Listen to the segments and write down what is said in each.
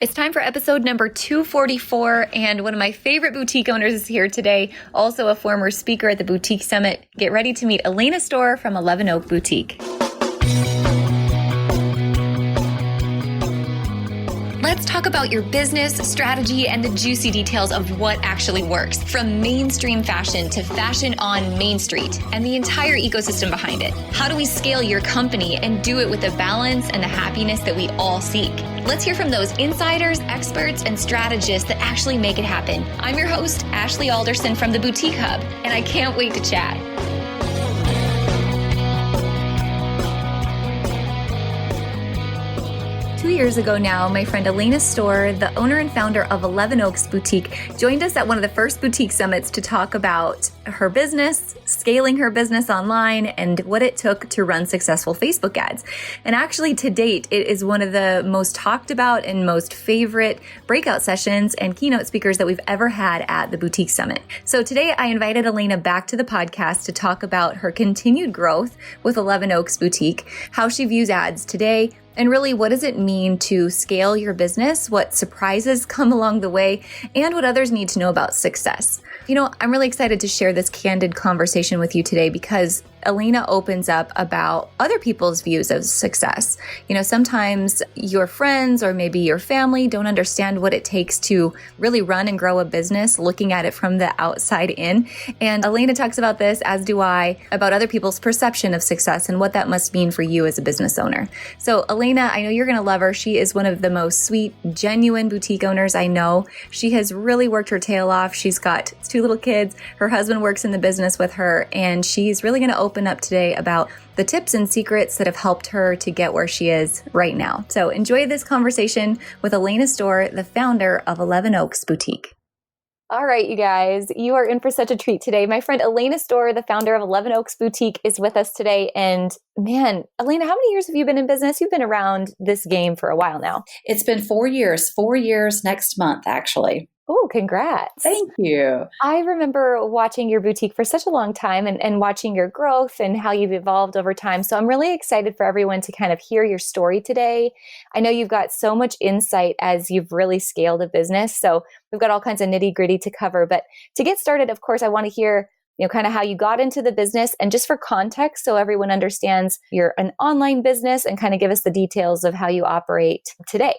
It's time for episode number 244, and one of my favorite boutique owners is here today, also a former speaker at the Boutique Summit. Get ready to meet Alana Stohr from 11 Oak Boutique. Let's talk about your business, strategy, and the juicy details of what actually works, from mainstream fashion to fashion on Main Street, and the entire ecosystem behind it. How do we scale your company and do it with the balance and the happiness that we all seek? Let's hear from those insiders, experts, and strategists that actually make it happen. I'm your host, Ashley Alderson from the Boutique Hub, and I can't wait to chat. Two years ago now, my friend Alana Stohr, the owner and founder of 11 Oaks Boutique, joined us at one of the first boutique summits to talk about her business, scaling her business online, and what it took to run successful Facebook ads. And actually, to date, it is one of the most talked about and most favorite breakout sessions and keynote speakers that we've ever had at the Boutique Summit. So today, I invited Alana back to the podcast to talk about her continued growth with 11 Oaks Boutique, how she views ads today, and really, what does it mean to scale your business? What surprises come along the way? And what others need to know about success? You know, I'm really excited to share this candid conversation with you today because Alana opens up about other people's views of success. You know, sometimes your friends or maybe your family don't understand what it takes to really run and grow a business, looking at it from the outside in. And Alana talks about this, as do I, about other people's perception of success and what that must mean for you as a business owner. So Alana, I know you're going to love her. She is one of the most sweet, genuine boutique owners I know. She has really worked her tail off. She's got 2 little kids. Her husband works in the business with her, and she's really going to open up today about the tips and secrets that have helped her to get where she is right now. So enjoy this conversation with Alana Stohr, the founder of 11 Oaks Boutique. All right, you guys, you are in for such a treat today. My friend Alana Stohr, the founder of 11 Oaks Boutique, is with us today. And man, Alana, how many years have you been in business? You've been around this game for a while now. It's been 4 years, 4 years next month, actually. Oh, congrats. Thank you. I remember watching your boutique for such a long time and watching your growth and how you've evolved over time. So I'm really excited for everyone to kind of hear your story today. I know you've got so much insight as you've really scaled a business. So we've got all kinds of nitty gritty to cover. But to get started, of course, I want to hear kind of how you got into the business, and just for context, so everyone understands you're an online business, and kind of give us the details of how you operate today.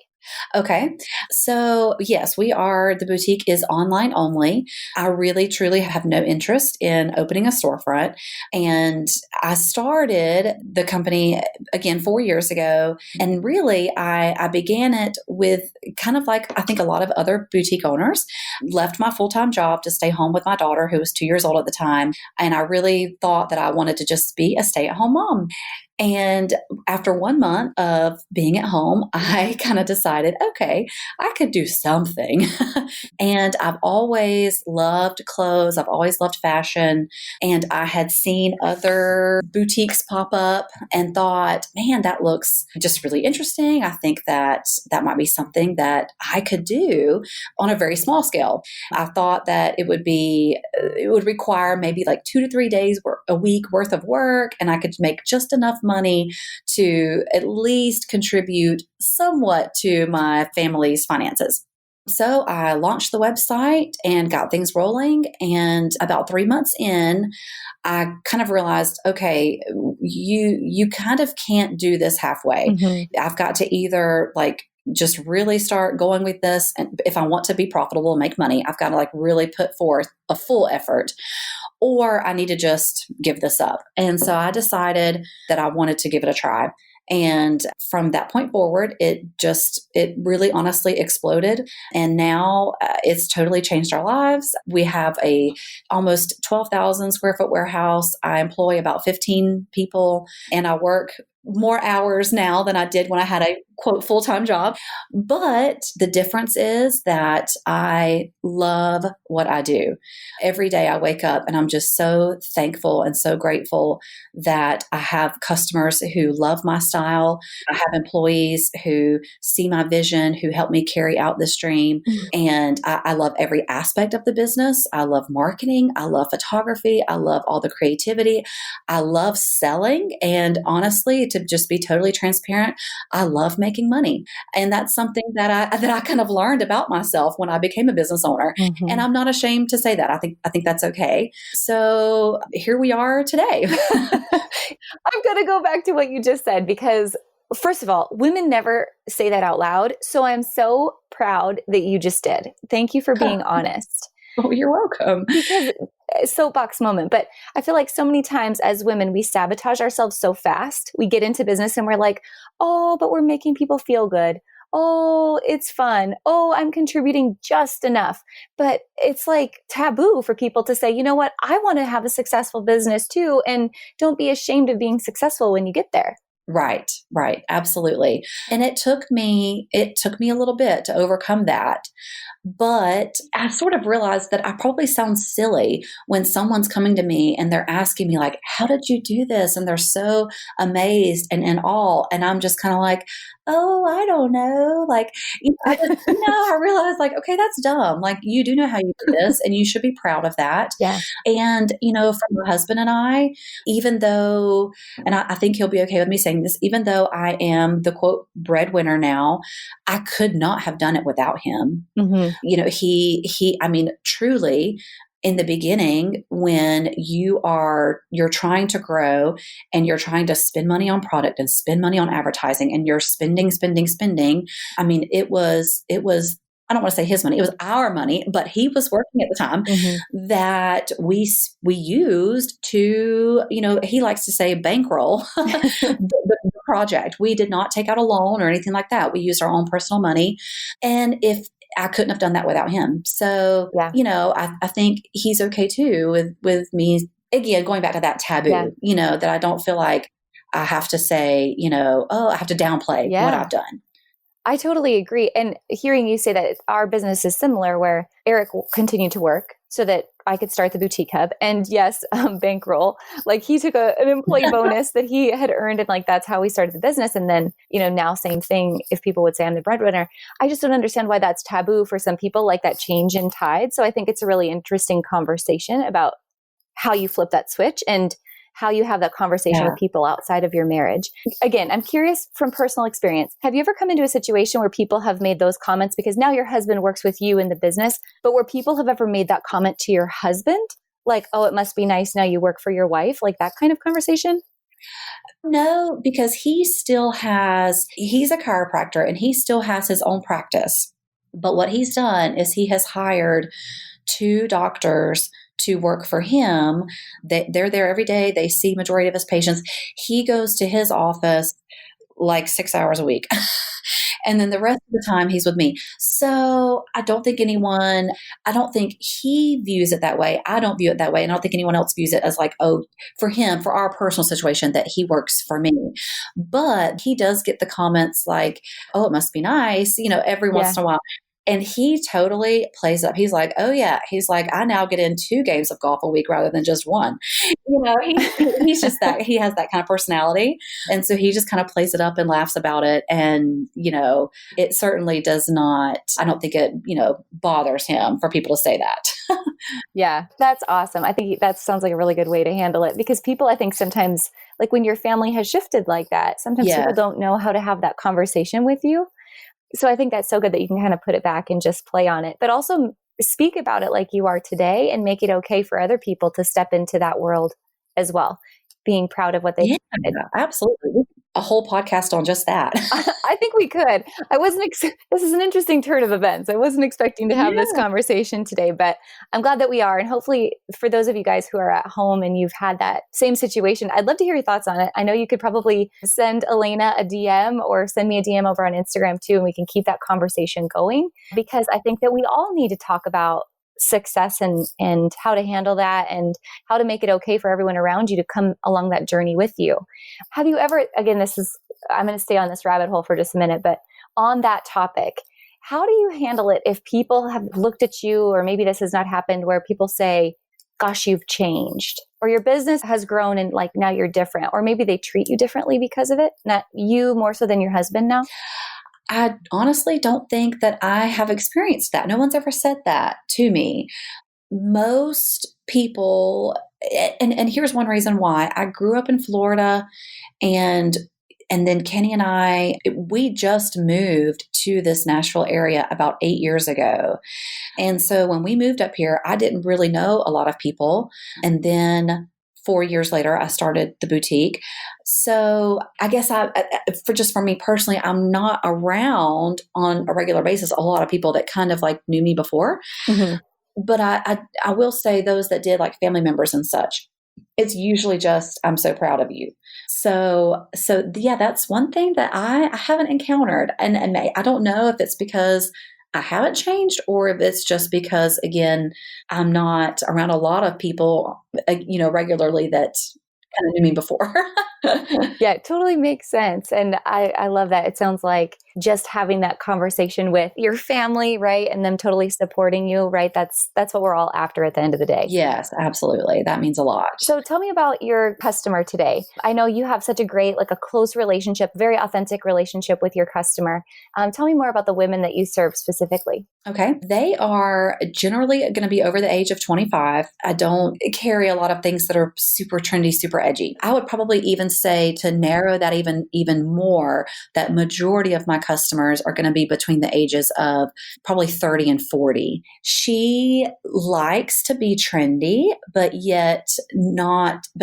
Okay. So yes, the boutique is online only. I really, truly have no interest in opening a storefront. And I started the company again 4 years ago. And really, I began it with kind of like, I think a lot of other boutique owners, left my full-time job to stay home with my daughter, who was 2 years old at the time. And I really thought that I wanted to just be a stay-at-home mom. And after 1 month of being at home, I kind of decided, okay, I could do something. And I've always loved clothes. I've always loved fashion. And I had seen other boutiques pop up and thought, man, that looks just really interesting. I think that that might be something that I could do on a very small scale. I thought that it would require maybe like 2 to 3 days a week worth of work, and I could make just enough money to at least contribute somewhat to my family's finances. So I launched the website and got things rolling. And about 3 months in, I kind of realized, okay, you kind of can't do this halfway. Mm-hmm. I've got to either just really start going with this. And if I want to be profitable and make money, I've got to really put forth a full effort, or I need to just give this up. And so I decided that I wanted to give it a try. And from that point forward, it really honestly exploded. And now it's totally changed our lives. We have a almost 12,000 square foot warehouse. I employ about 15 people, and I work more hours now than I did when I had a quote full-time job. But the difference is that I love what I do. Every day I wake up and I'm just so thankful and so grateful that I have customers who love my style. I have employees who see my vision, who help me carry out this dream. Mm-hmm. And I love every aspect of the business. I love marketing. I love photography. I love all the creativity. I love selling. And honestly, to just be totally transparent, I love making making money. And that's something that I kind of learned about myself when I became a business owner. And I'm not ashamed to say that. I think that's okay. So here we are today. I'm going to go back to what you just said, because first of all, women never say that out loud. So I'm so proud that you just did. Thank you for being honest. Oh, you're welcome. Because soapbox moment, but I feel like so many times as women, we sabotage ourselves so fast. We get into business and we're like, oh, but we're making people feel good. Oh, it's fun. Oh, I'm contributing just enough. But it's like taboo for people to say, you know what? I want to have a successful business too. And don't be ashamed of being successful when you get there. Right, right. Absolutely. And it took me a little bit to overcome that. But I sort of realized that I probably sound silly when someone's coming to me and they're asking me like, how did you do this? And they're so amazed and in awe. And I'm just kind of like, oh, I don't know. Like, I realized like, okay, that's dumb. Like you do know how you do this and you should be proud of that. Yeah. And, from my husband and I, even though, and I think he'll be okay with me saying this, even though I am the quote breadwinner now, I could not have done it without him. I mean, truly, in the beginning, when you're trying to grow and you're trying to spend money on product and spend money on advertising and you're spending. I mean, it was, I don't want to say his money, it was our money, but he was working at the time that we used to, he likes to say bankroll the project. We did not take out a loan or anything like that. We used our own personal money. And if I couldn't have done that without him. So, I think he's okay too with me, again, going back to that taboo, that I don't feel like I have to say, oh, I have to downplay what I've done. I totally agree. And hearing you say that our business is similar, where Eric will continue to work so that I could start the boutique hub. And yes, bankroll, like he took an employee bonus that he had earned. And like, that's how we started the business. And then, now same thing. If people would say I'm the breadwinner, I just don't understand why that's taboo for some people, like that change in tide. So I think it's a really interesting conversation about how you flip that switch and how you have that conversation with people outside of your marriage. Again, I'm curious from personal experience. Have you ever come into a situation where people have made those comments because now your husband works with you in the business, but where people have ever made that comment to your husband? Like, oh, it must be nice now you work for your wife, like that kind of conversation? No, because he's a chiropractor and he still has his own practice. But what he's done is he has hired 2 doctors to work for him. They're there every day. They see majority of his patients. He goes to his office like 6 hours a week. And then the rest of the time he's with me. So I don't think he views it that way. I don't view it that way. And I don't think anyone else views it as like, oh, for him, for our personal situation, that he works for me. But he does get the comments like, oh, it must be nice, every once in a while. And he totally plays up. He's like, oh yeah. He's like, I now get in 2 games of golf a week rather than just 1. He's just that, he has that kind of personality. And so he just kind of plays it up and laughs about it. And, it certainly does not, I don't think it, bothers him for people to say that. Yeah, that's awesome. I think that sounds like a really good way to handle it, because people, I think sometimes, like when your family has shifted like that, sometimes people don't know how to have that conversation with you. So I think that's so good that you can kind of put it back and just play on it, but also speak about it like you are today and make it okay for other people to step into that world as well, being proud of what they did. Absolutely. A whole podcast on just that. I think we could. This is an interesting turn of events. I wasn't expecting to have this conversation today, but I'm glad that we are. And hopefully for those of you guys who are at home and you've had that same situation, I'd love to hear your thoughts on it. I know you could probably send Alana a DM or send me a DM over on Instagram too, and we can keep that conversation going, because I think that we all need to talk about success and how to handle that and how to make it okay for everyone around you to come along that journey with you. Have you ever, again, I'm going to stay on this rabbit hole for just a minute, but on that topic, how do you handle it if people have looked at you, or maybe this has not happened, where people say, gosh, you've changed, or your business has grown and like now you're different, or maybe they treat you differently because of it, not you more so than your husband now? I honestly don't think that I have experienced that. No one's ever said that to me. Most people, and here's one reason why. I grew up in Florida, and And then Kenny and we just moved to this Nashville area about 8 years ago. And so when we moved up here, I didn't really know a lot of people. And then 4 years later, I started the boutique. So I guess for me personally, I'm not around on a regular basis a lot of people that kind of like knew me before. Mm-hmm. But I will say those that did, like family members and such, it's usually just, I'm so proud of you. So yeah, that's one thing that I haven't encountered. And I don't know if it's because I haven't changed or if it's just because, again, I'm not around a lot of people, regularly that kind of knew me before. Yeah, it totally makes sense. And I love that. It sounds like just having that conversation with your family, right? And them totally supporting you, right? That's what we're all after at the end of the day. Yes, absolutely. That means a lot. So tell me about your customer today. I know you have such a great, like a close relationship, very authentic relationship with your customer. Tell me more about the women that you serve specifically. Okay. They are generally going to be over the age of 25. I don't carry a lot of things that are super trendy, super edgy. I would probably even say, to narrow that even more, that majority of my customers are going to be between the ages of probably 30 and 40. She likes to be trendy, but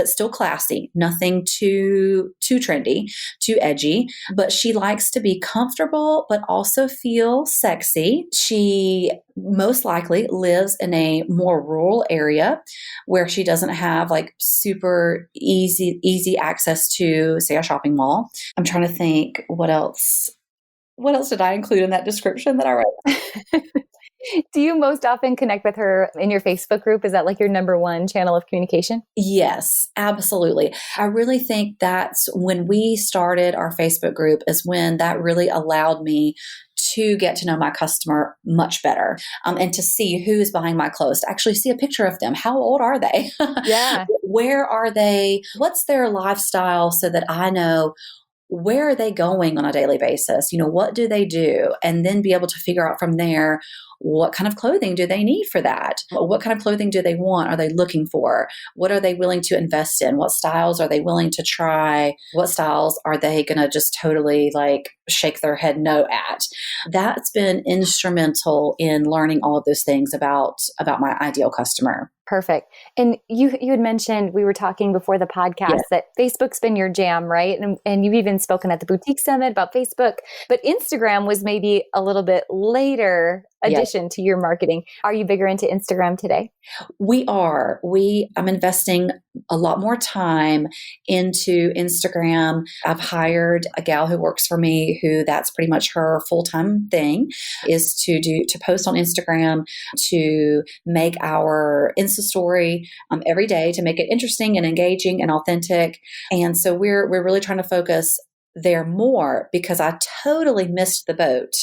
still classy. Nothing too trendy, too edgy, but she likes to be comfortable, but also feel sexy. She most likely lives in a more rural area where she doesn't have like super easy access to, say, a shopping mall. I'm trying to think what else did I include in that description that I wrote? Do you most often connect with her in your Facebook group? Is that like your number one channel of communication? Yes, absolutely. I really think that's when we started our Facebook group, is when that really allowed me to get to know my customer much better, and to see who's behind my clothes, to actually see a picture of them. How old are they? Yeah. Where are they? What's their lifestyle, so that I know where are they going on a daily basis? What do they do? And then be able to figure out from there, what kind of clothing do they need for that? What kind of clothing do they want? Are they looking for? What are they willing to invest in? What styles are they willing to try? What styles are they going to just totally like shake their head no at? That's been instrumental in learning all of those things about my ideal customer. Perfect. And you had mentioned, we were talking before the podcast, that Facebook's been your jam, right? And you've even spoken at the Boutique Summit about Facebook, but Instagram was maybe a little bit later addition to your marketing. Are you bigger into Instagram today? We are. I'm investing a lot more time into Instagram. I've hired a gal who works for me, who that's pretty much her full-time thing, is to post on Instagram, to make our Insta story every day, to make it interesting and engaging and authentic. And so we're really trying to focus there more, because I totally missed the boat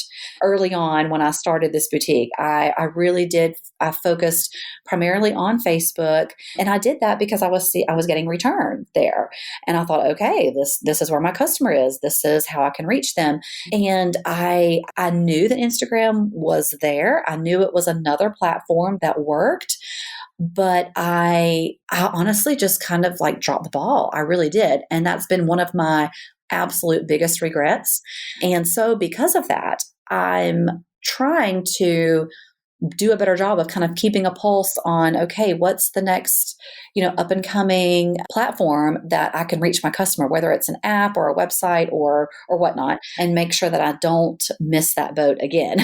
early on when I started this boutique. I really did. I focused primarily on Facebook, and I did that because I was getting return there, and I thought, okay, this is where my customer is. This is how I can reach them. And I knew that Instagram was there. I knew it was another platform that worked. But I honestly just kind of like dropped the ball. I really did. And that's been one of my absolute biggest regrets. And so because of that, I'm trying to do a better job of kind of keeping a pulse on, okay, what's the next, up and coming platform that I can reach my customer, whether it's an app or a website or whatnot, and make sure that I don't miss that boat again.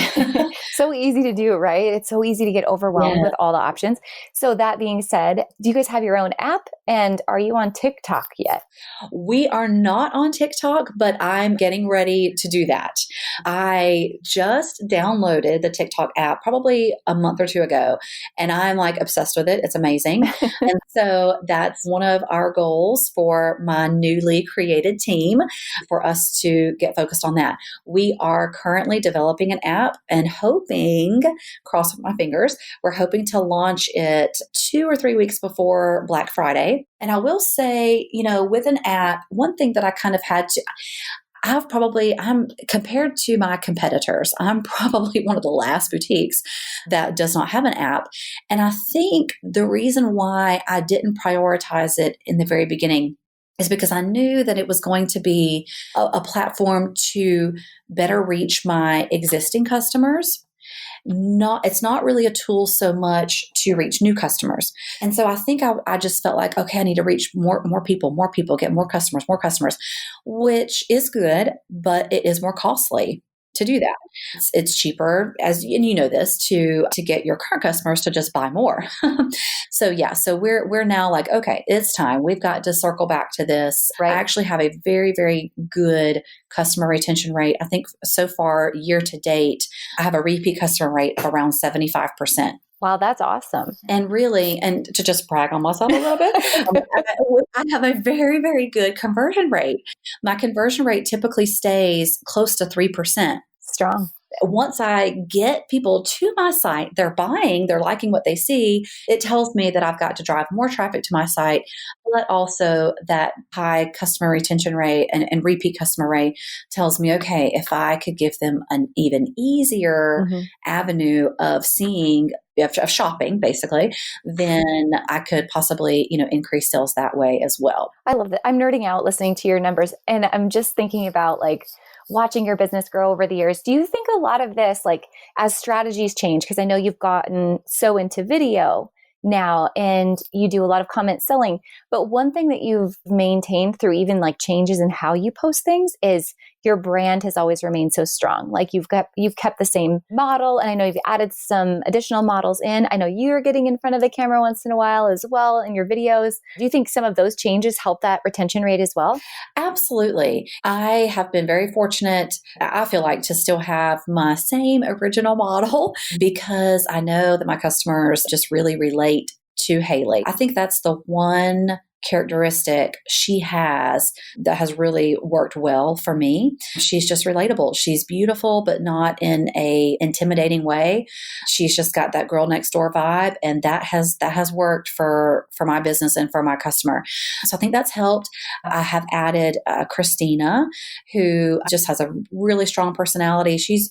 So easy to do, right? It's so easy to get overwhelmed with all the options. So that being said, do you guys have your own app, and are you on TikTok yet? We are not on TikTok, but I'm getting ready to do that. I just downloaded the TikTok app probably a month or two ago, and I'm like obsessed with it. It's amazing. And so that's one of our goals for my newly created team, for us to get focused on that. We are currently developing an app and hoping, cross my fingers, we're hoping to launch it 2 or 3 weeks before Black Friday. And I will say, with an app, one thing that I kind of had to, I'm compared to my competitors, I'm probably one of the last boutiques that does not have an app. And I think the reason why I didn't prioritize it in the very beginning is because I knew that it was going to be a platform to better reach my existing customers. It's not really a tool so much to reach new customers. And so I think I just felt like, okay, I need to reach more people, get more customers, which is good, but it is more costly to do that. It's cheaper, and you know this, to get your current customers to just buy more. So we're now like, okay, it's time. We've got to circle back to this. Right. I actually have a very, very good customer retention rate. I think so far, year to date, I have a repeat customer rate of around 75%. Wow, that's awesome. And really, and to just brag on myself a little bit, I have a very, very good conversion rate. My conversion rate typically stays close to 3%. Strong. Once I get people to my site, they're buying, they're liking what they see, it tells me that I've got to drive more traffic to my site, but also that high customer retention rate and repeat customer rate tells me, okay, if I could give them an even easier avenue of shopping, basically, then I could possibly, increase sales that way as well. I love that. I'm nerding out listening to your numbers, and I'm just thinking about watching your business grow over the years. Do you think a lot of this, as strategies change, because I know you've gotten so into video now and you do a lot of comment selling, but one thing that you've maintained through even changes in how you post things is your brand has always remained so strong. You've kept the same model, and I know you've added some additional models in. I know you're getting in front of the camera once in a while as well in your videos. Do you think some of those changes help that retention rate as well? Absolutely. I have been very fortunate, I feel like, to still have my same original model because I know that my customers just really relate to Haley. I think that's the one characteristic she has that has really worked well for me. She's just relatable. She's beautiful, but not in a intimidating way. She's just got that girl next door vibe, and that has worked for my business and for my customer. So I think that's helped. I have added Christina, who just has a really strong personality. She's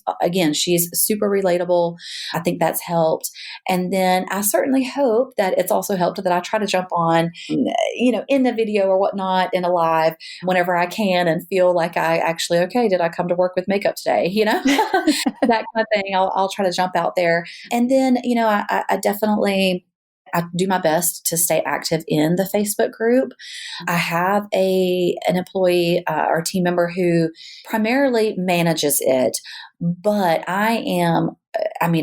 super relatable. I think that's helped. And then I certainly hope that it's also helped that I try to jump on in the video or whatnot in a live whenever I can and feel like I actually, okay, did I come to work with makeup today? That kind of thing. I'll try to jump out there. And then, I definitely, I do my best to stay active in the Facebook group. I have an employee or team member who primarily manages it, but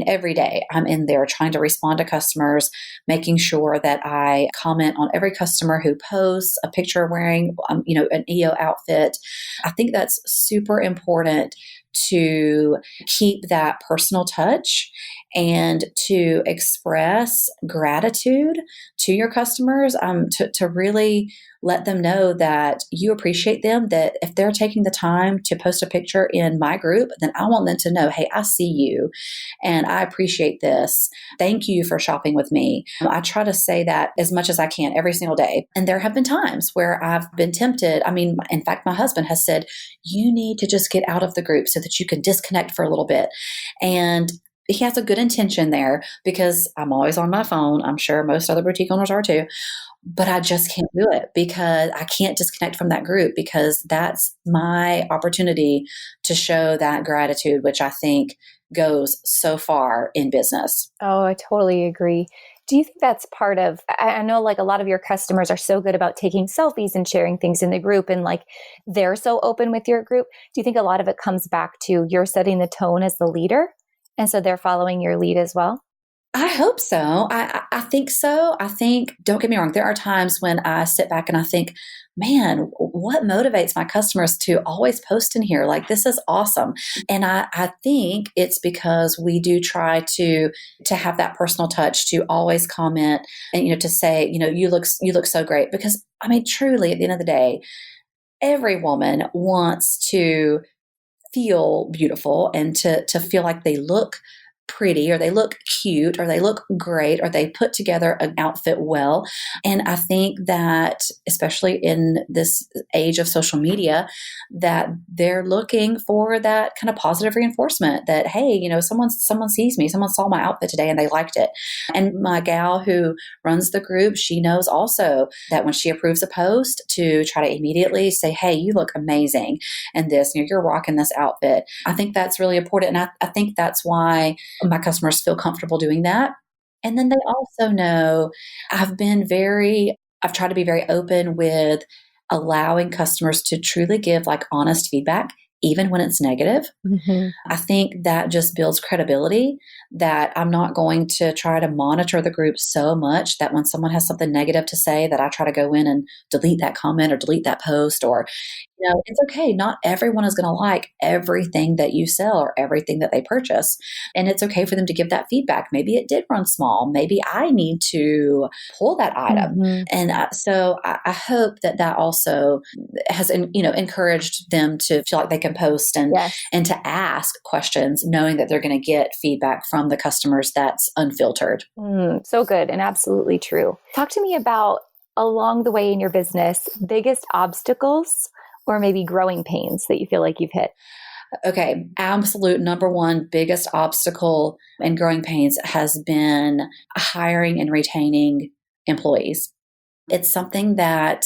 every day I'm in there trying to respond to customers, making sure that I comment on every customer who posts a picture wearing, an EO outfit. I think that's super important to keep that personal touch and to express gratitude to your customers, to really let them know that you appreciate them, that if they're taking the time to post a picture in my group, then I want them to know, hey, I see you and I appreciate this. Thank you for shopping with me. I try to say that as much as I can every single day. And there have been times where I've been tempted. In fact, my husband has said, you need to just get out of the group so that you can disconnect for a little bit. And he has a good intention there because I'm always on my phone. I'm sure most other boutique owners are too. But I just can't do it because I can't disconnect from that group because that's my opportunity to show that gratitude, which I think goes so far in business. Oh, I totally agree. Do you think that's part of, I know a lot of your customers are so good about taking selfies and sharing things in the group and they're so open with your group. Do you think a lot of it comes back to you're setting the tone as the leader? And so they're following your lead as well? I hope so. I think so. I think, don't get me wrong, there are times when I sit back and I think, man, what motivates my customers to always post in here? This is awesome. And I think it's because we do try to have that personal touch, to always comment and, to say, you look so great. Because truly at the end of the day, every woman wants to feel beautiful and to feel like they look pretty, or they look cute, or they look great, or they put together an outfit well. And I think that, especially in this age of social media, that they're looking for that kind of positive reinforcement that, hey, someone sees me, someone saw my outfit today and they liked it. And my gal who runs the group, she knows also that when she approves a post, to try to immediately say, hey, you look amazing and this, you're rocking this outfit. I think that's really important. And I think that's why my customers feel comfortable doing that. And then they also know I've tried to be very open with allowing customers to truly give like honest feedback, even when it's negative. Mm-hmm. I think that just builds credibility, that I'm not going to try to monitor the group so much that when someone has something negative to say, that I try to go in and delete that comment or delete that post, or, it's okay. Not everyone is going to like everything that you sell or everything that they purchase. And it's okay for them to give that feedback. Maybe it did run small. Maybe I need to pull that item. Mm-hmm. And so I hope that also has, encouraged them to feel like they can post and to ask questions, knowing that they're going to get feedback from the customers that's unfiltered. So good and absolutely true. Talk to me about, along the way in your business, biggest obstacles or maybe growing pains that you feel like you've hit. Okay. Absolute number one biggest obstacle and growing pains has been hiring and retaining employees. It's something that,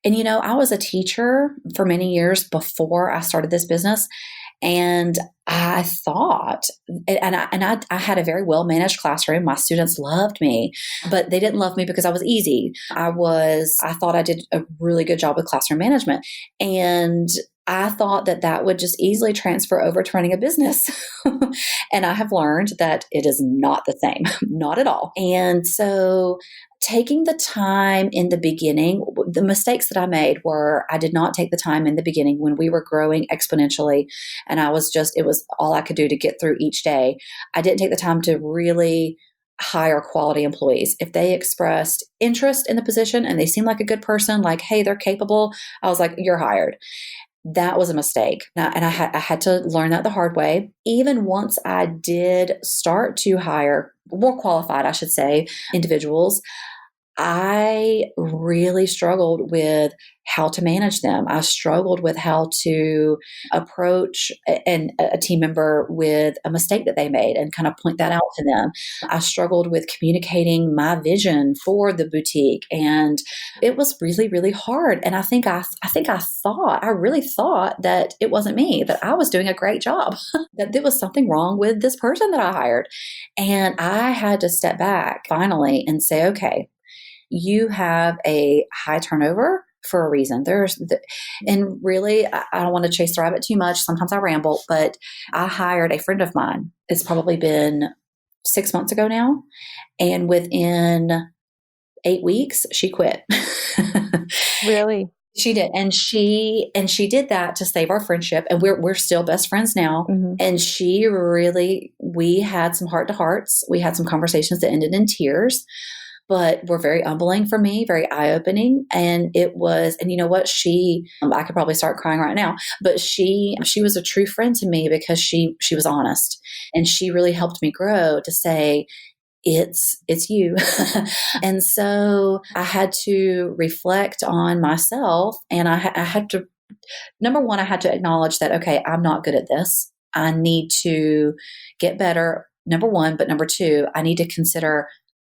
and I was a teacher for many years before I started this business. And I thought, I had a very well managed classroom. My students loved me, but they didn't love me because I was easy. I thought I did a really good job with classroom management. And I thought that would just easily transfer over to running a business. And I have learned that it is not the same, not at all. And so taking the time in the beginning, the mistakes that I made were I did not take the time in the beginning when we were growing exponentially. And it was all I could do to get through each day. I didn't take the time to really hire quality employees. If they expressed interest in the position and they seemed like a good person, like, hey, they're capable, I was like, you're hired. That was a mistake. And I had to learn that the hard way. Even once I did start to hire more qualified, I should say, individuals, I really struggled with how to manage them. I struggled with how to approach a team member with a mistake that they made and kind of point that out to them. I struggled with communicating my vision for the boutique, and it was really, really hard. And I really thought that it wasn't me, that I was doing a great job, that there was something wrong with this person that I hired. And I had to step back finally and say, okay, you have a high turnover for a reason. And really, I don't want to chase the rabbit too much. Sometimes I ramble, but I hired a friend of mine. It's probably been 6 months ago now. And within 8 weeks, she quit. Really? She did. And she did that to save our friendship. And we're still best friends now. Mm-hmm. And we had some heart to hearts. We had some conversations that ended in tears, but were very humbling for me, very eye-opening. And you know what? I could probably start crying right now, but she was a true friend to me because she was honest, and she really helped me grow to say, it's you. And so I had to reflect on myself, and I had to, number one, I had to acknowledge that, okay, I'm not good at this. I need to get better, number one, but number two, I need to consider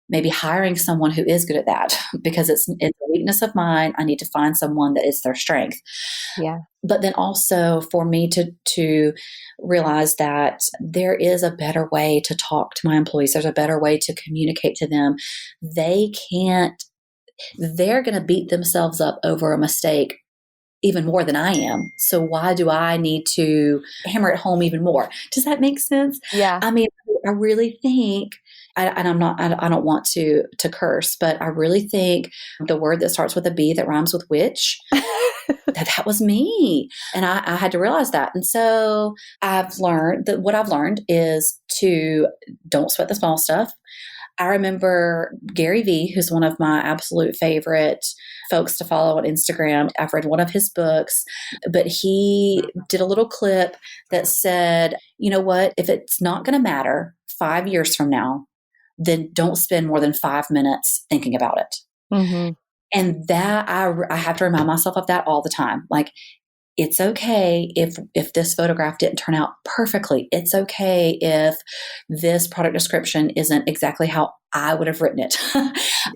maybe hiring someone who is good at that, because it's a weakness of mine. I need to find someone that is their strength. Yeah. But then also for me to realize that there is a better way to talk to my employees. There's a better way to communicate to them. They're going to beat themselves up over a mistake even more than I am. So why do I need to hammer it home even more? Does that make sense? Yeah. I mean, I really think, I don't want to curse, but I really think the word that starts with a B that rhymes with witch, that was me. And I had to realize that. And so what I've learned is to don't sweat the small stuff. I remember Gary Vee, who's one of my absolute favorite folks to follow on Instagram. I've read one of his books, but he did a little clip that said, you know what, if it's not going to matter 5 years from now, then don't spend more than 5 minutes thinking about it. Mm-hmm. And that I have to remind myself of that all the time. Like, it's okay if this photograph didn't turn out perfectly. It's okay if this product description isn't exactly how I would have written it.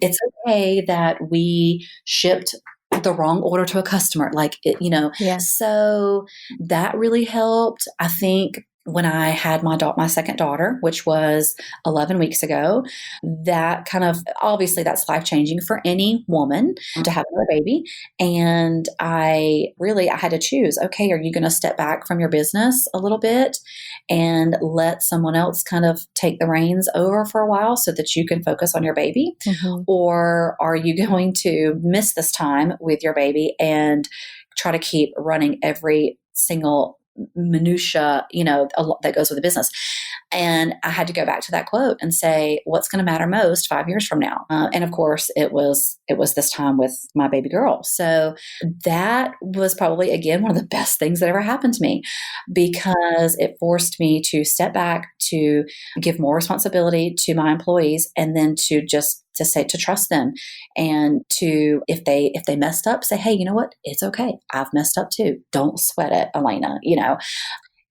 It's okay that we shipped the wrong order to a customer. Like, Yeah. So that really helped. I think when I had my second daughter, which was 11 weeks ago, that kind of, obviously that's life changing for any woman to have another baby. And I had to choose, okay, are you going to step back from your business a little bit and let someone else kind of take the reins over for a while so that you can focus on your baby? Mm-hmm. Or are you going to miss this time with your baby and try to keep running every single minutia, that goes with the business? And I had to go back to that quote and say, what's going to matter most 5 years from now? And of course, it was this time with my baby girl. So that was probably, again, one of the best things that ever happened to me, because it forced me to step back, to give more responsibility to my employees, and then to trust them, and to, if they messed up, say, hey, you know what? It's okay. I've messed up too. Don't sweat it, Alana,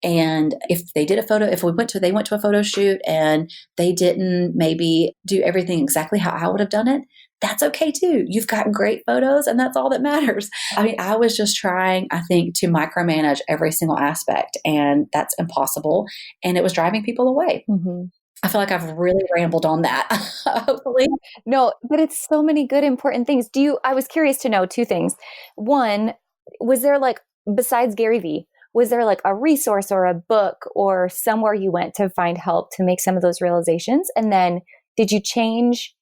And if they did they went to a photo shoot and they didn't maybe do everything exactly how I would have done it, that's okay too. You've got great photos, and that's all that matters. I mean, I was just trying, I think, to micromanage every single aspect, and that's impossible. And it was driving people away. Mm-hmm. I feel like I've really rambled on that. Hopefully. No, but it's so many good, important things. I was curious to know two things. One, was there, like, besides Gary Vee, was there like a resource or a book or somewhere you went to find help to make some of those realizations? And then did you change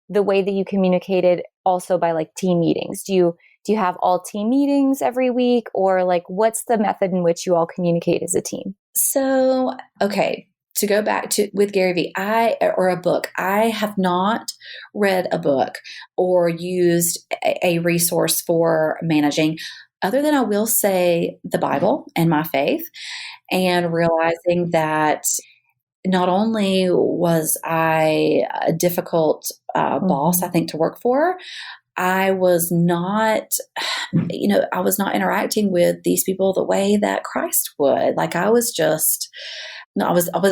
the way that you communicated also by, like, team meetings? Do you have all team meetings every week, or, like, what's the method in which you all communicate as a team? So, okay, to go back to with Gary Vee, or a book, I have not read a book or used a resource for managing, other than I will say the Bible and my faith, and realizing that not only was I a difficult boss, I think, to work for, I was not, I was not interacting with these people the way that Christ would. Like, I wasn't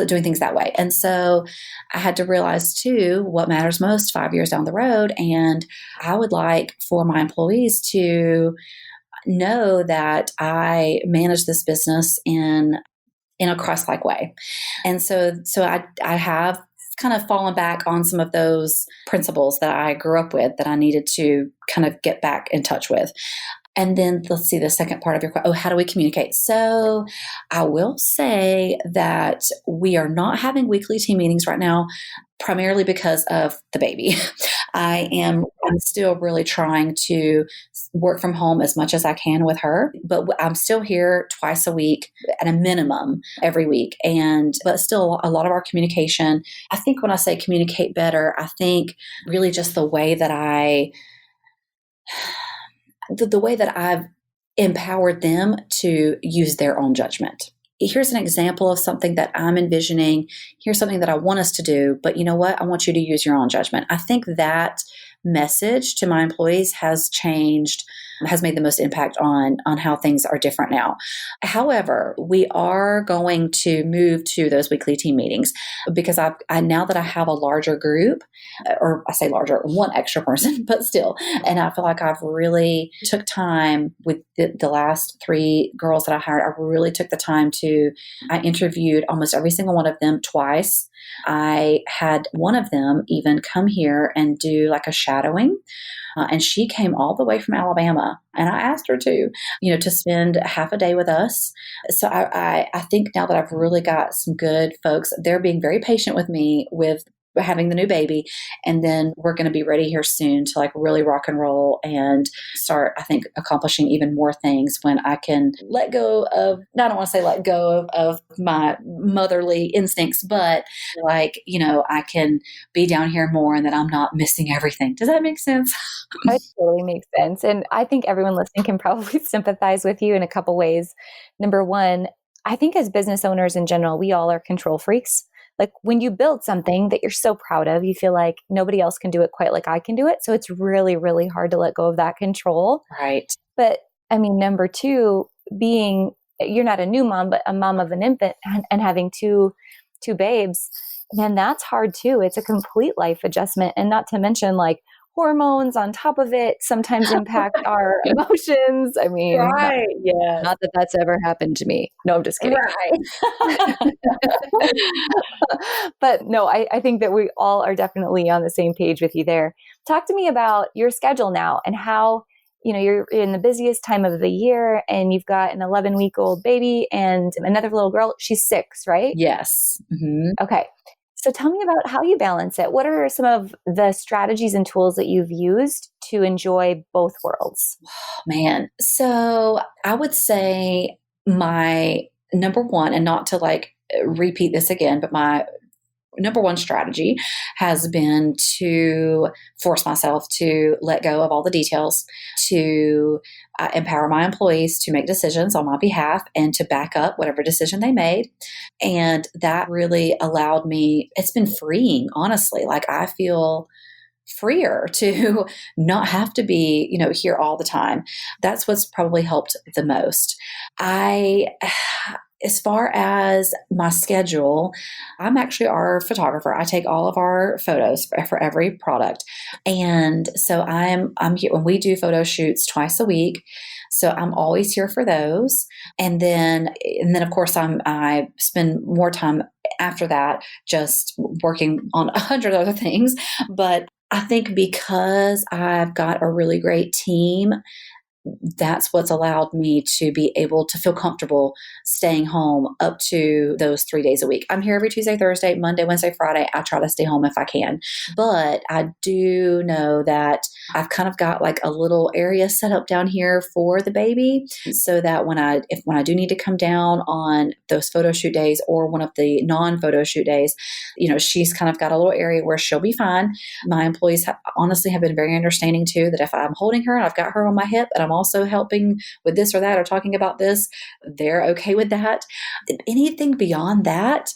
doing things that way. And so I had to realize too, what matters most 5 years down the road. And I would like for my employees to know that I manage this business in a Christ-like way. And so I have kind of fallen back on some of those principles that I grew up with that I needed to kind of get back in touch with. And then let's see the second part of your question. Oh, how do we communicate? So I will say that we are not having weekly team meetings right now, primarily because of the baby. I'm still really trying to work from home as much as I can with her, but I'm still here twice a week at a minimum every week. But still a lot of our communication, I think when I say communicate better, I think really just the way that the way that I've empowered them to use their own judgment. Here's an example of something that I'm envisioning. Here's something that I want us to do, but you know what? I want you to use your own judgment. I think that message to my employees has made the most impact on how things are different now. However, we are going to move to those weekly team meetings, because I now that I have a larger group, or I say larger, one extra person, but still, and I feel like I've really took time with the last 3 girls that I hired. I really took the time I interviewed almost every single one of them twice. I had one of them even come here and do like a shadowing. And she came all the way from Alabama, and I asked her to spend half a day with us. So I think now that I've really got some good folks, they're being very patient with me with having the new baby. And then we're going to be ready here soon to like really rock and roll and start, I think, accomplishing even more things when I can let go of, I don't want to say let go of my motherly instincts, but like, I can be down here more and that I'm not missing everything. Does that make sense? It totally makes sense. And I think everyone listening can probably sympathize with you in a couple ways. Number one, I think as business owners in general, we all are control freaks. Like when you build something that you're so proud of, you feel like nobody else can do it quite like I can do it. So it's really, really hard to let go of that control. Right. But I mean, number two, you're not a new mom, but a mom of an infant and having two babes, then that's hard too. It's a complete life adjustment. And not to mention like hormones on top of it sometimes impact our emotions. I mean, right. Not that that's ever happened to me. No, I'm just kidding. Right. But no, I think that we all are definitely on the same page with you there. Talk to me about your schedule now and how, you're in the busiest time of the year and you've got an 11-week-old baby and another little girl. She's 6, right? Yes. Mm-hmm. Okay. So tell me about how you balance it. What are some of the strategies and tools that you've used to enjoy both worlds? Oh, man. So I would say my number one, and not to like repeat this again, but my number one strategy has been to force myself to let go of all the details, to empower my employees to make decisions on my behalf and to back up whatever decision they made. And that really allowed me, it's been freeing, honestly. Like I feel freer to not have to be, here all the time. That's what's probably helped the most. As far as my schedule, I'm actually our photographer. I take all of our photos for every product. And so I'm here when we do photo shoots twice a week. So I'm always here for those. And then of course I spend more time after that just working on 100 other things. But I think because I've got a really great team, that's what's allowed me to be able to feel comfortable staying home up to those 3 days a week. I'm here every Tuesday, Thursday, Monday, Wednesday, Friday. I try to stay home if I can. But I do know that I've kind of got like a little area set up down here for the baby so that when I do need to come down on those photo shoot days or one of the non-photo shoot days, she's kind of got a little area where she'll be fine. My employees honestly have been very understanding too, that if I'm holding her and I've got her on my hip and I'm also helping with this or that or talking about this, they're okay with that. Anything beyond that,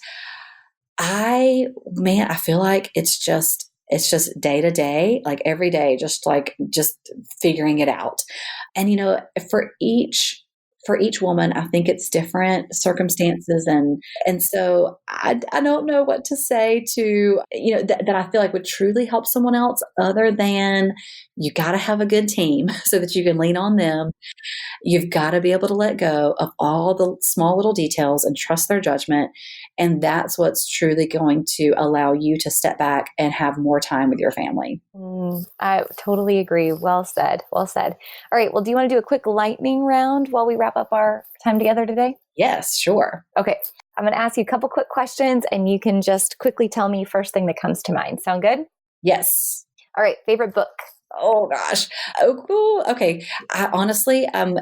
I feel like it's just day to day, like every day, just figuring it out. And, for each woman, I think it's different circumstances. And so I don't know what to say to, that I feel like would truly help someone else other than you got to have a good team so that you can lean on them. You've got to be able to let go of all the small little details and trust their judgment. And that's what's truly going to allow you to step back and have more time with your family. I totally agree. Well said. Well said. All right. Well, do you want to do a quick lightning round while we wrap up our time together today? Yes, sure. Okay. I'm going to ask you a couple quick questions and you can just quickly tell me first thing that comes to mind. Sound good? Yes. All right. Favorite book? Oh gosh. Oh, cool. Okay. Honestly, I'm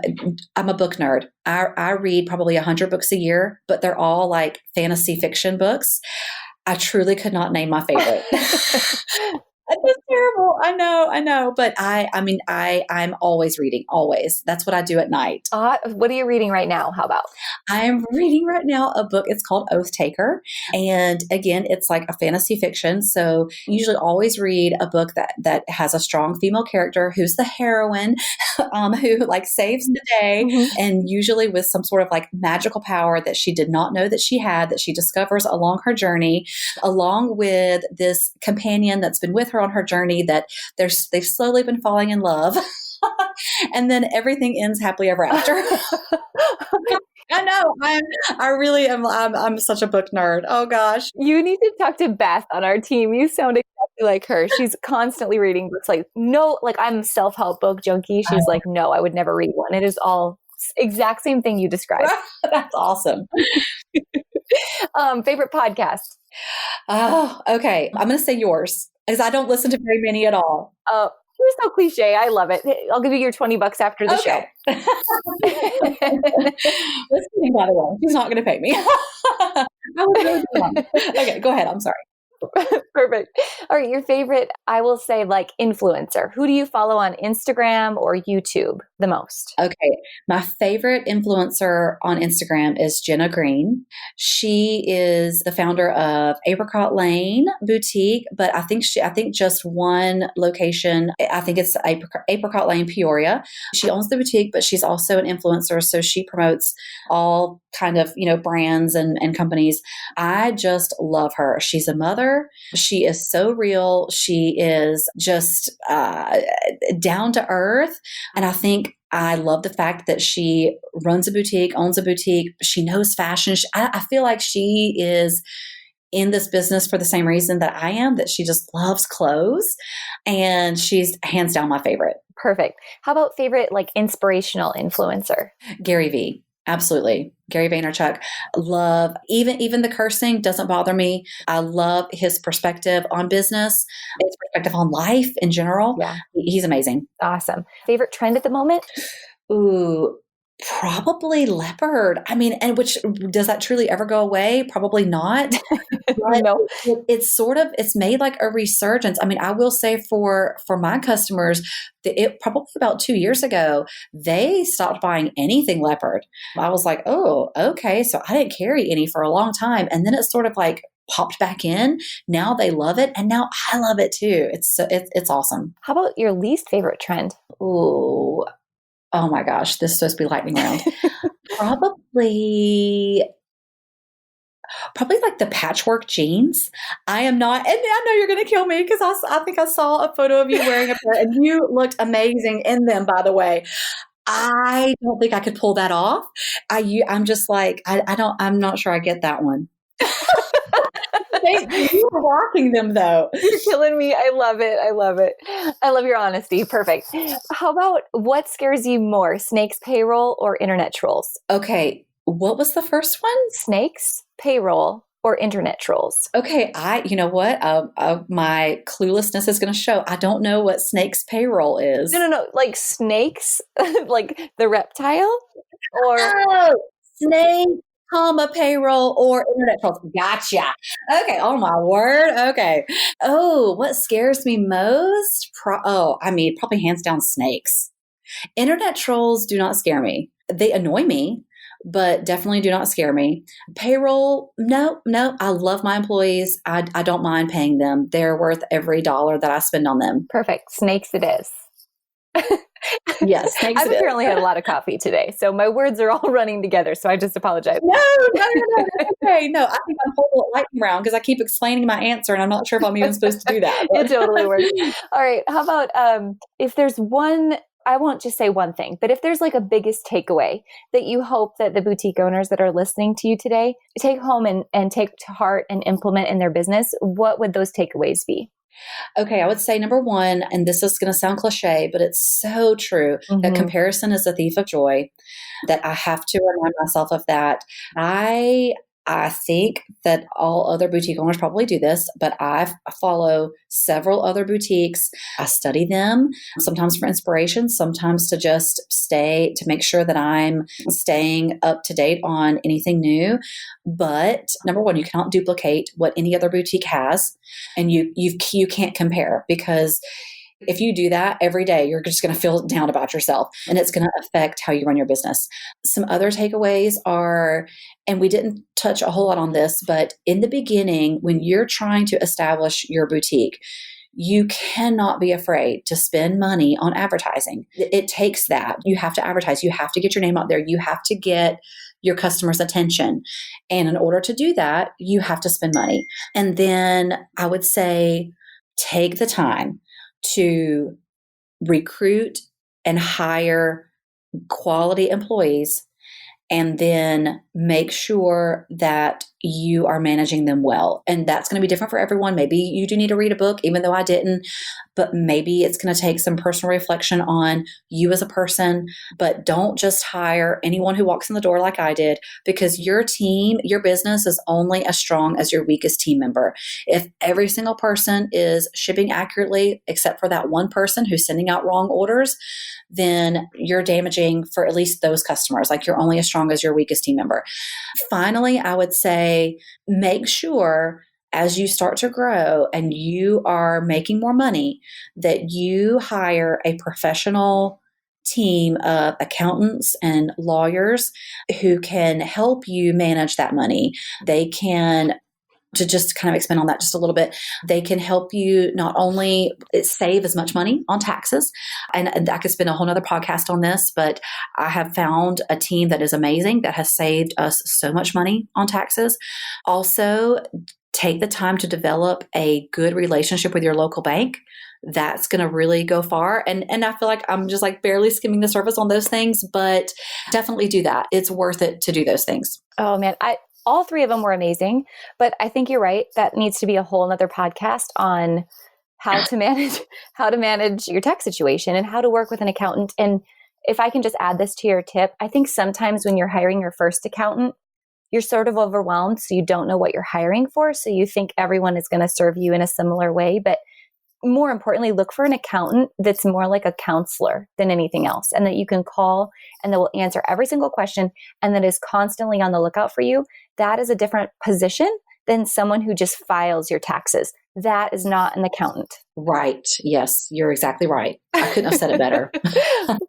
a book nerd. I read probably 100 books a year, but they're all like fantasy fiction books. I truly could not name my favorite. That's terrible. I know. But I'm always reading, always. That's what I do at night. What are you reading right now? How about? I'm reading right now a book. It's called Oath Taker. And again, it's like a fantasy fiction. So usually always read a book that has a strong female character who's the heroine, who like saves the day. Mm-hmm. And usually with some sort of like magical power that she did not know that she had, that she discovers along her journey, along with this companion that's been with her on her journey, that they've slowly been falling in love. And then everything ends happily ever after. I know. I really am. I'm such a book nerd. Oh gosh. You need to talk to Beth on our team. You sound exactly like her. She's constantly reading books. I'm self-help book junkie. She's like, no, I would never read one. It is all exact same thing you described. That's awesome. Favorite podcast? Oh, okay. I'm going to say yours because I don't listen to very many at all. Oh, you're so cliche. I love it. I'll give you your $20 after the show. Listening, by the way, she's not going to pay me. I was really wrong. Okay, go ahead. I'm sorry. Perfect. All right. Your favorite, I will say, like influencer. Who do you follow on Instagram or YouTube the most? Okay. My favorite influencer on Instagram is Jenna Green. She is the founder of Apricot Lane Boutique, but I think just one location. I think it's Apricot Lane, Peoria. She owns the boutique, but she's also an influencer. So she promotes all kind of, brands and companies. I just love her. She's a mother. She is so real. She is just down to earth. And I love the fact that she runs a boutique, owns a boutique. She knows fashion. I feel like she is in this business for the same reason that I am, that she just loves clothes. And she's hands down my favorite. Perfect. How about favorite, like inspirational influencer? Gary V. Absolutely. Gary Vaynerchuk. Love, even the cursing doesn't bother me. I love his perspective on business, his perspective on life in general. Yeah. He's amazing. Awesome. Favorite trend at the moment? Ooh, probably leopard. I mean, and which, does that truly ever go away? Probably not. But No. it's made like a resurgence. I mean, I will say for my customers, it probably about 2 years ago, they stopped buying anything leopard. I was like, oh, okay. So I didn't carry any for a long time. And then it sort of like popped back in. Now they love it. And now I love it too. It's awesome. How about your least favorite trend? Ooh. Oh my gosh, this is supposed to be lightning round. Probably like the patchwork jeans. I am not, and I know you're going to kill me because I think I saw a photo of you wearing a pair and you looked amazing in them, by the way. I don't think I could pull that off. I'm just like, I'm not sure I get that one. You were rocking them though. You're killing me. I love it. I love it. I love your honesty. Perfect. How about what scares you more, snakes, payroll, or internet trolls? Okay. What was the first one? Snakes, payroll, or internet trolls? Okay. You know what? My cluelessness is going to show. I don't know what snakes payroll is. No. Like snakes, like the reptile, or snake, payroll, or internet trolls. Gotcha. Okay. Oh my word. Okay. Oh, what scares me most? Probably hands down snakes. Internet trolls do not scare me. They annoy me, but definitely do not scare me. Payroll, no. I love my employees. I don't mind paying them. They're worth every dollar that I spend on them. Perfect. Snakes it is. Yes, snakes I've apparently had a lot of coffee today, so my words are all running together, so I just apologize. No. Okay. No, I think I'm holding a lightning round because I keep explaining my answer and I'm not sure if I'm even supposed to do that. It totally works. All right. How about if there's one, I won't just say one thing, but if there's like a biggest takeaway that you hope that the boutique owners that are listening to you today take home and take to heart and implement in their business, what would those takeaways be? Okay, I would say number one, and this is going to sound cliche, but it's so true, that comparison is a thief of joy, that I have to remind myself of that. I think that all other boutique owners probably do this, but I follow several other boutiques. I study them, sometimes for inspiration, sometimes to just to make sure that I'm staying up to date on anything new. But number one, you cannot duplicate what any other boutique has, and you can't compare, because if you do that every day, you're just going to feel down about yourself, and it's going to affect how you run your business. Some other takeaways are, and we didn't touch a whole lot on this, but in the beginning, when you're trying to establish your boutique, you cannot be afraid to spend money on advertising. It takes that. You have to advertise. You have to get your name out there. You have to get your customers' attention. And in order to do that, you have to spend money. And then I would say, take the time to recruit and hire quality employees, and then make sure that you are managing them well. And that's going to be different for everyone. Maybe you do need to read a book, even though I didn't, but maybe it's going to take some personal reflection on you as a person. But don't just hire anyone who walks in the door like I did, because your team, your business is only as strong as your weakest team member. If every single person is shipping accurately, except for that one person who's sending out wrong orders, then you're damaging for at least those customers. Like, you're only as strong as your weakest team member. Finally, I would say make sure as you start to grow and you are making more money that you hire a professional team of accountants and lawyers who can help you manage that money. They can, to just kind of expand on that just a little bit, they can help you not only save as much money on taxes, and I could spend a whole nother podcast on this, but I have found a team that is amazing that has saved us so much money on taxes. Also, take the time to develop a good relationship with your local bank. That's going to really go far. And I feel like I'm just like barely skimming the surface on those things, but definitely do that. It's worth it to do those things. Oh man, all three of them were amazing, but I think you're right. That needs to be a whole nother podcast on how to manage your tax situation and how to work with an accountant. And if I can just add this to your tip, I think sometimes when you're hiring your first accountant, you're sort of overwhelmed. So you don't know what you're hiring for. So you think everyone is going to serve you in a similar way. But more importantly, look for an accountant that's more like a counselor than anything else, and that you can call and that will answer every single question and that is constantly on the lookout for you. That is a different position than someone who just files your taxes. That is not an accountant. Right. Yes, you're exactly right. I couldn't have said it better.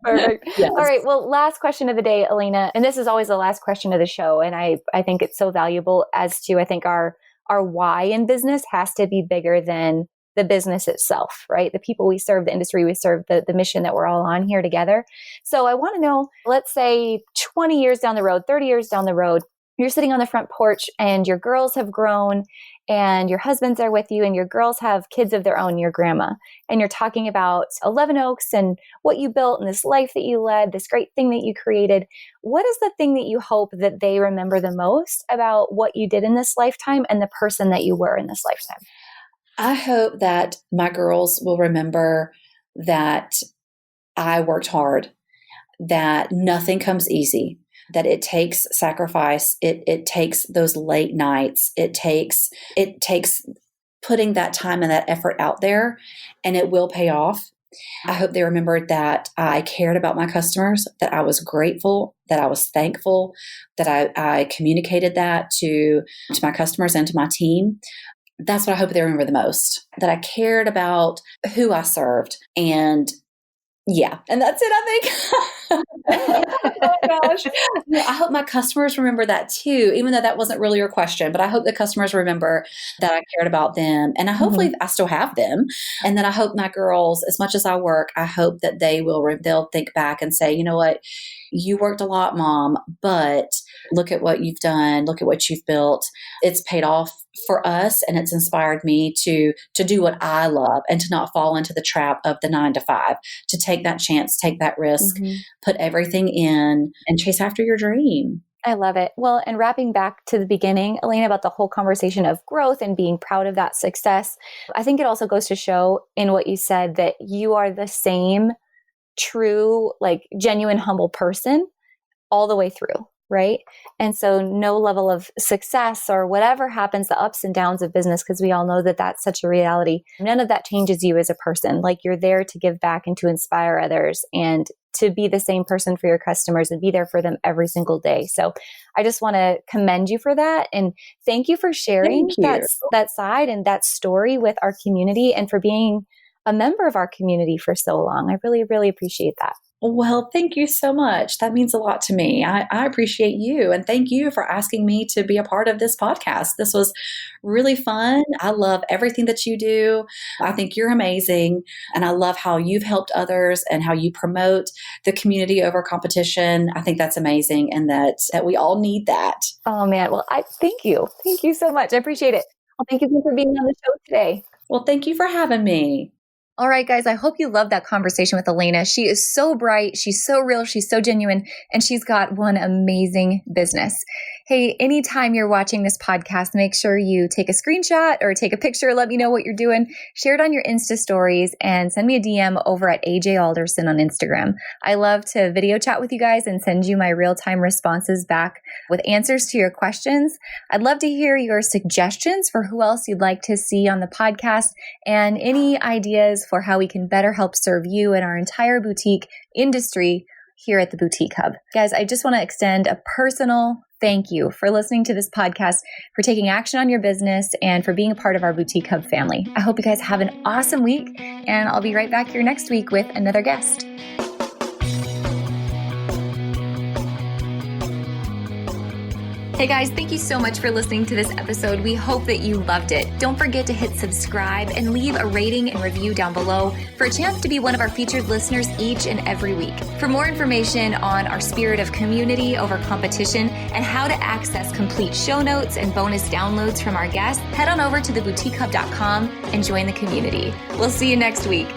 Perfect. Yes. All right. Well, last question of the day, Alana, and this is always the last question of the show. And I think it's so valuable as to, I think our why in business has to be bigger than the business itself, right? The people we serve, the industry we serve, the mission that we're all on here together. So I want to know, let's say 20 years down the road, 30 years down the road, you're sitting on the front porch and your girls have grown and your husbands are with you and your girls have kids of their own, your grandma, and you're talking about 11 Oaks and what you built and this life that you led, this great thing that you created. What is the thing that you hope that they remember the most about what you did in this lifetime and the person that you were in this lifetime? I hope that my girls will remember that I worked hard, that nothing comes easy, that it takes sacrifice. It takes those late nights. It takes putting that time and that effort out there, and it will pay off. I hope they remembered that I cared about my customers, that I was grateful, that I was thankful, that I communicated that to my customers and to my team. That's what I hope they remember the most, that I cared about who I served. And yeah, and that's it, I think. Oh my gosh. I hope my customers remember that too, even though that wasn't really your question, but I hope the customers remember that I cared about them. And hopefully I still have them. And then I hope my girls, as much as I work, I hope that they'll think back and say, you know what, you worked a lot, Mom, but look at what you've done. Look at what you've built. It's paid off for us, and it's inspired me to do what I love and to not fall into the trap of the 9 to 5, to take that chance, take that risk, put everything in and chase after your dream. I love it. Well, and wrapping back to the beginning, Alana, about the whole conversation of growth and being proud of that success, I think it also goes to show in what you said that you are the same true, like genuine, humble person all the way through. Right. And so no level of success or whatever happens, the ups and downs of business, because we all know that that's such a reality. None of that changes you as a person. Like, you're there to give back and to inspire others and to be the same person for your customers and be there for them every single day. So I just want to commend you for that. And thank you for sharing that side and that story with our community, and for being a member of our community for so long. I really, really appreciate that. Well, thank you so much. That means a lot to me. I appreciate you. And thank you for asking me to be a part of this podcast. This was really fun. I love everything that you do. I think you're amazing. And I love how you've helped others and how you promote the community over competition. I think that's amazing, and that we all need that. Oh, man. Well, thank you. Thank you so much. I appreciate it. Well, thank you for being on the show today. Well, thank you for having me. All right, guys, I hope you loved that conversation with Alana. She is so bright. She's so real. She's so genuine. And she's got one amazing business. Hey, anytime you're watching this podcast, make sure you take a screenshot or take a picture. Let me know what you're doing. Share it on your Insta stories and send me a DM over at AJ Alderson on Instagram. I love to video chat with you guys and send you my real-time responses back with answers to your questions. I'd love to hear your suggestions for who else you'd like to see on the podcast and any ideas for how we can better help serve you and our entire boutique industry here at the Boutique Hub. Guys, I just want to extend a personal thank you for listening to this podcast, for taking action on your business, and for being a part of our Boutique Hub family. I hope you guys have an awesome week, and I'll be right back here next week with another guest. Hey guys, thank you so much for listening to this episode. We hope that you loved it. Don't forget to hit subscribe and leave a rating and review down below for a chance to be one of our featured listeners each and every week. For more information on our spirit of community over competition and how to access complete show notes and bonus downloads from our guests, head on over to theboutiquehub.com and join the community. We'll see you next week.